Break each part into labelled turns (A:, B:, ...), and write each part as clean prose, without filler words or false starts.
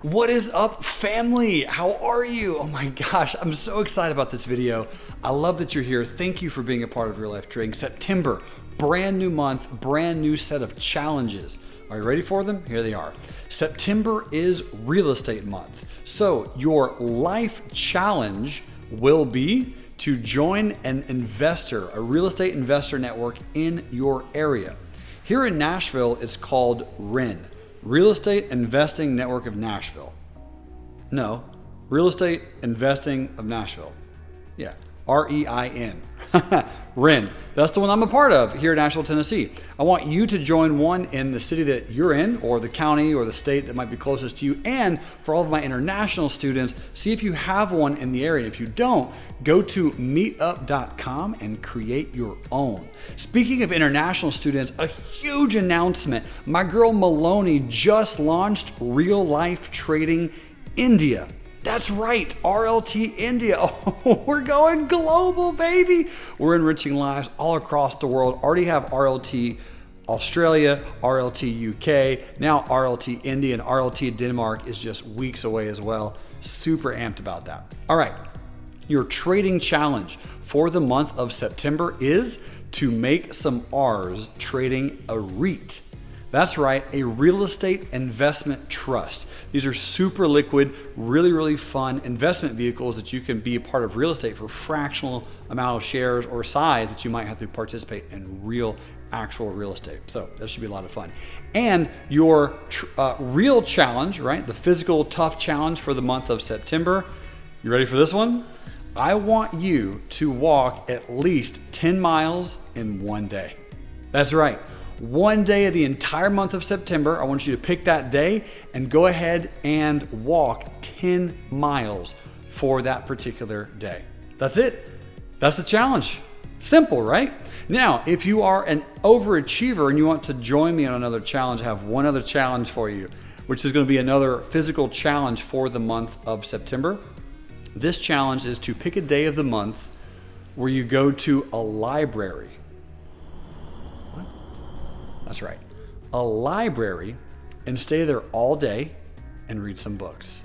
A: What is up, family? How are you? Oh my gosh, I'm so excited about this video. I love that you're here. Thank you for being a part of Real Life Trading. September, brand new month, brand new set of challenges. Are you ready for them? Here they are. September is real estate month. So your life challenge will be to join an investor, a real estate investor network in your area. Here in Nashville, it's called REN. Real Estate Investing Network of Nashville. No, Real Estate Investing of Nashville. Yeah, REIN. REN. That's the one I'm a part of here in Nashville, Tennessee. I want you to join one in the city that you're in, or the county or the state that might be closest to you. And for all of my international students, see if you have one in the area. If you don't, go to meetup.com and create your own. Speaking of international students, a huge announcement. My girl Maloney just launched Real Life Trading India. That's right, RLT India. Oh, we're going global, baby. We're enriching lives all across the world. Already have RLT Australia, RLT UK, now RLT India, and RLT Denmark is just weeks away as well. Super amped about that. All right, your trading challenge for the month of September is to make some R's trading a REIT. That's right, a real estate investment trust. These are super liquid, really fun investment vehicles that you can be a part of real estate for fractional amount of shares or size that you might have to participate in actual real estate. So that should be a lot of fun. And your real challenge, right? The physical tough challenge for the month of September. You ready for this one? I want you to walk at least 10 miles in one day. That's right. One day of the entire month of September, I want you to pick that day and go ahead and walk 10 miles for that particular day. That's it. That's the challenge. Simple, right? Now, if you are an overachiever and you want to join me on another challenge, I have one other challenge for you, which is going to be another physical challenge for the month of September. This challenge is to pick a day of the month where you go to a library. That's right, a library, and stay there all day and read some books.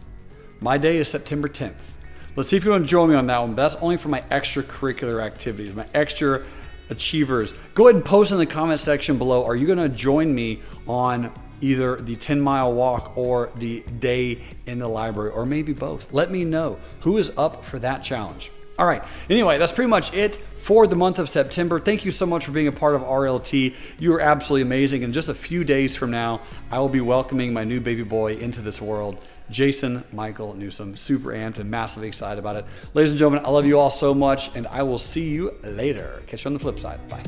A: My day is September 10th. Let's see if you want to join me on that one. That's only for my extracurricular activities, my extra achievers. Go ahead and post in the comment section below. Are you going to join me on either the 10-mile walk or the day in the library, or maybe both? Let me know who is up for that challenge. All right, anyway, that's pretty much it for the month of September. Thank you so much for being a part of RLT. You are absolutely amazing. In just a few days from now, I will be welcoming my new baby boy into this world, Jason Michael Newsom. Super amped and massively excited about it. Ladies and gentlemen, I love you all so much, and I will see you later. Catch you on the flip side. Bye.